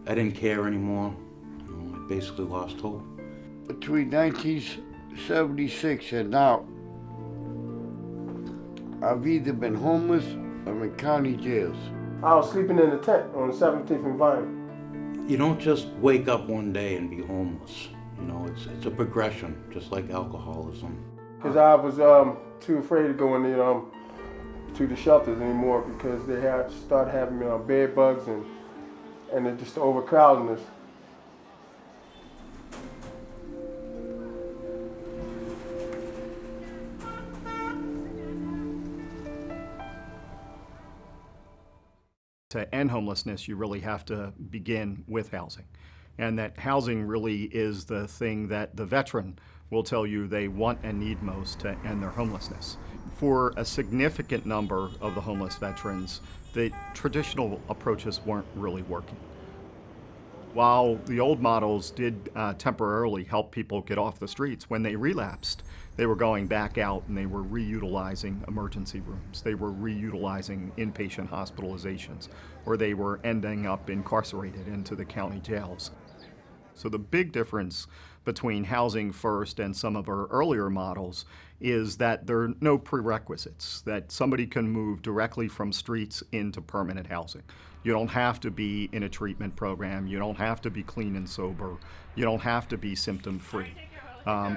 I didn't care anymore. I basically lost hope. Between 1976 and now, I've either been homeless or in county jails. I was sleeping in a tent on 17th and Vine. You don't just wake up one day and be homeless. It's a progression, just like alcoholism. Because I was too afraid to go in to the shelters anymore because they had started having bed bugs and just the overcrowdedness. To end homelessness, you really have to begin with housing. And that housing really is the thing that the veteran will tell you they want and need most to end their homelessness. For a significant number of the homeless veterans, the traditional approaches weren't really working. While the old models did temporarily help people get off the streets, when they relapsed, they were going back out and they were reutilizing emergency rooms. They were reutilizing inpatient hospitalizations, or they were ending up incarcerated into the county jails. So the big difference between Housing First and some of our earlier models is that there are no prerequisites, that somebody can move directly from streets into permanent housing. You don't have to be in a treatment program. You don't have to be clean and sober. You don't have to be symptom-free.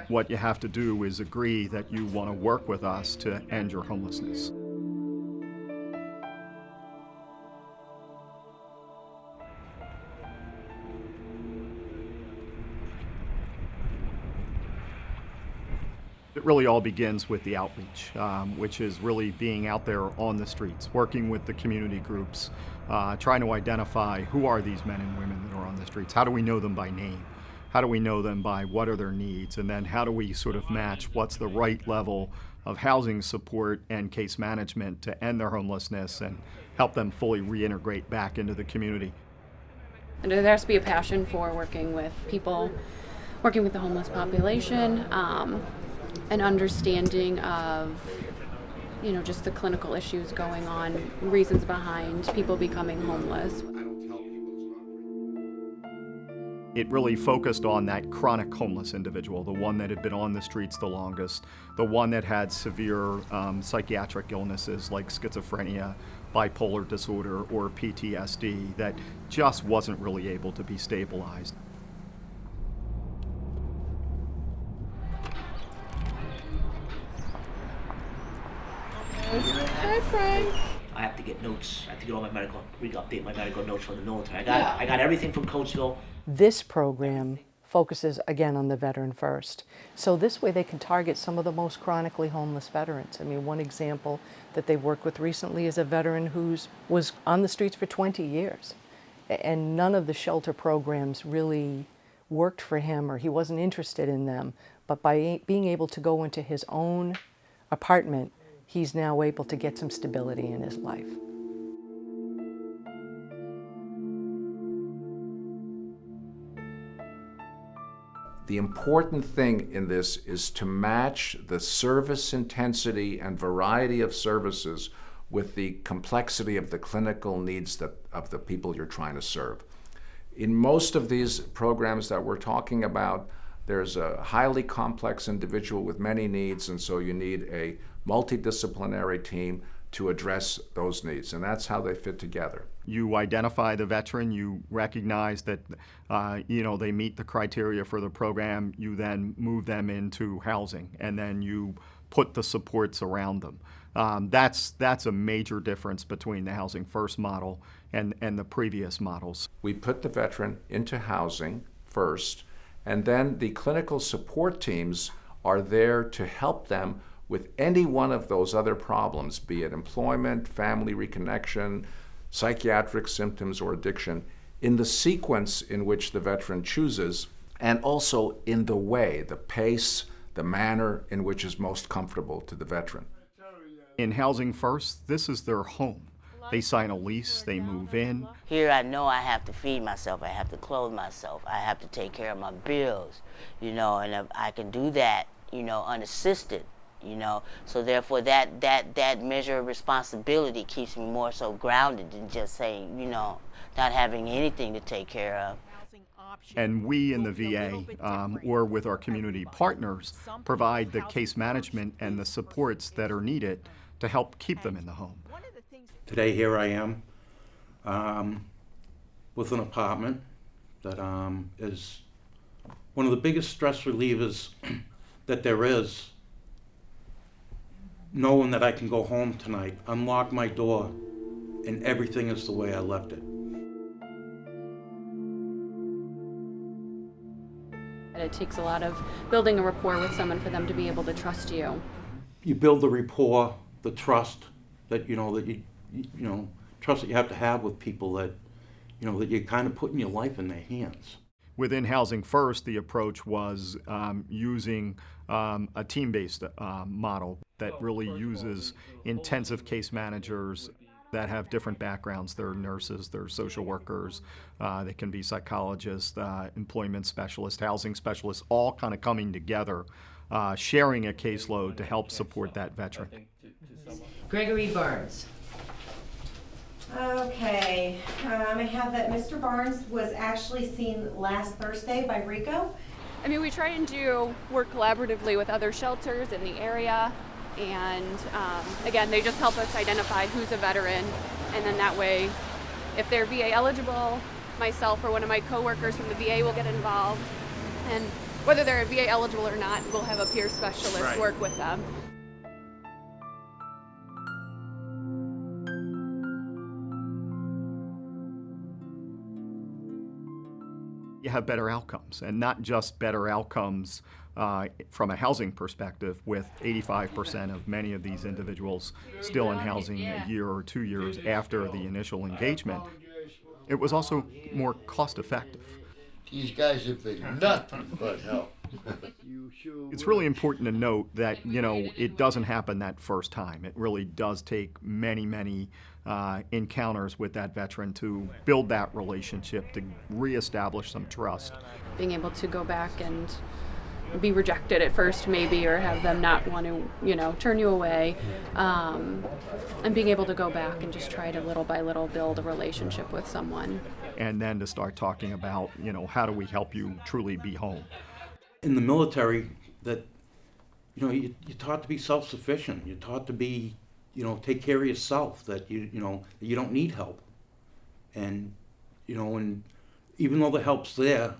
What you have to do is agree that you want to work with us to end your homelessness. It really all begins with the outreach, which is really being out there on the streets, working with the community groups, trying to identify who are these men and women that are on the streets. How do we know them by name? How do we know them by what are their needs? And then how do we sort of match what's the right level of housing support and case management to end their homelessness and help them fully reintegrate back into the community? And there has to be a passion for working with people, working with the homeless population, an understanding of, just the clinical issues going on, reasons behind people becoming homeless. It really focused on that chronic homeless individual, the one that had been on the streets the longest, the one that had severe psychiatric illnesses like schizophrenia, bipolar disorder, or PTSD that just wasn't really able to be stabilized. Hi, Frank. I have to get notes. I have to get all my update my medical notes from the military. I got everything from Coatesville. This program focuses again on the veteran first. So this way they can target some of the most chronically homeless veterans. I mean, one example that they've worked with recently is a veteran who was on the streets for 20 years. And none of the shelter programs really worked for him, or he wasn't interested in them. But by being able to go into his own apartment, he's now able to get some stability in his life. The important thing in this is to match the service intensity and variety of services with the complexity of the clinical needs of the people you're trying to serve. In most of these programs that we're talking about, there's a highly complex individual with many needs, and so you need a multidisciplinary team to address those needs, and that's how they fit together. You identify the veteran, you recognize that they meet the criteria for the program, you then move them into housing, and then you put the supports around them. That's a major difference between the Housing First model and the previous models. We put the veteran into housing first, and then the clinical support teams are there to help them with any one of those other problems, be it employment, family reconnection, psychiatric symptoms, or addiction, in the sequence in which the veteran chooses, and also in the way, the pace, the manner in which is most comfortable to the veteran. In Housing First, this is their home. They sign a lease, they move in. Here I know I have to feed myself, I have to clothe myself, I have to take care of my bills, and if I can do that, unassisted, you know. So therefore that measure of responsibility keeps me more so grounded than just saying, you know, not having anything to take care of. And we in the VA, or with our community partners, provide the case management and the supports that are needed to help keep them in the home. Today, here I am with an apartment that is one of the biggest stress relievers that there is, knowing that I can go home tonight, unlock my door, and everything is the way I left it. It takes a lot of building a rapport with someone for them to be able to trust you. You build the rapport, the trust that you trust that you have to have with people that that you're kind of putting your life in their hands. Within Housing First, the approach was using a team-based model that really uses intensive case managers that have different backgrounds. They're nurses, they're social workers, they can be psychologists, employment specialists, housing specialists, all kind of coming together, sharing a caseload to help support that veteran. Gregory Barnes. Okay, I have that Mr. Barnes was actually seen last Thursday by Rico. I mean, we try and work collaboratively with other shelters in the area, and again, they just help us identify who's a veteran, and then that way, if they're VA eligible, myself or one of my coworkers from the VA will get involved, and whether they're VA eligible or not, we'll have a peer specialist work with them. You have better outcomes, and not just better outcomes from a housing perspective, with 85% of many of these individuals still in housing a year or 2 years after the initial engagement. It was also more cost effective. These guys have been nothing but help. It's really important to note that, it doesn't happen that first time. It really does take many, many encounters with that veteran to build that relationship, to reestablish some trust. Being able to go back and be rejected at first maybe, or have them not want to, turn you away, and being able to go back and just try to little by little build a relationship with someone. And then to start talking about, how do we help you truly be home? In the military, that you're taught to be self-sufficient. You're taught to be, take care of yourself. That you don't need help. And and even though the help's there,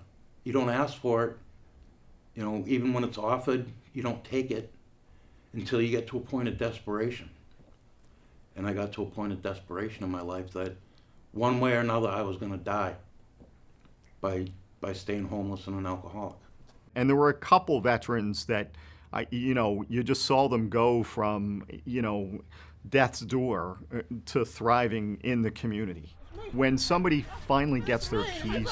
you don't ask for it. Even when it's offered, you don't take it until you get to a point of desperation. And I got to a point of desperation in my life that one way or another I was going to die by staying homeless and an alcoholic. And there were a couple veterans that, you just saw them go from, death's door to thriving in the community. When somebody finally gets their keys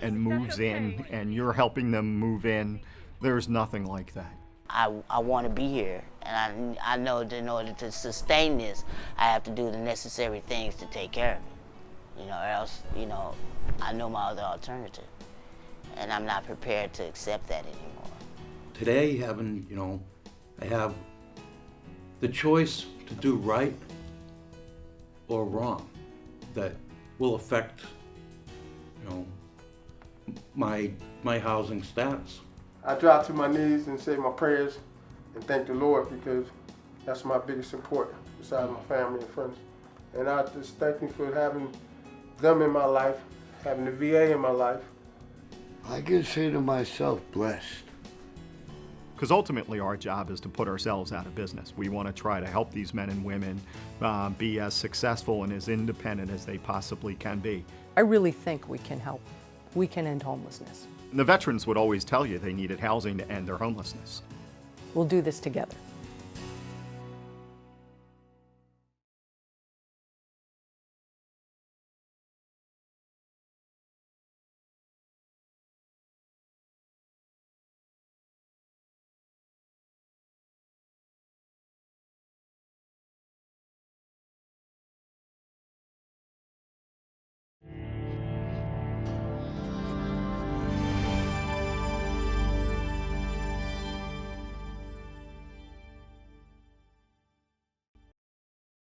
and moves in, and you're helping them move in, there's nothing like that. I want to be here, and I know that in order to sustain this, I have to do the necessary things to take care of it, or else, I know my other alternative, and I'm not prepared to accept that anymore. Today, I have the choice to do right or wrong that will affect, my housing status. I drop to my knees and say my prayers and thank the Lord, because that's my biggest support besides my family and friends. And I just thank Him for having them in my life, having the VA in my life. I can say to myself, blessed. Because ultimately our job is to put ourselves out of business. We want to try to help these men and women be as successful and as independent as they possibly can be. I really think we can help. We can end homelessness. The veterans would always tell you they needed housing to end their homelessness. We'll do this together.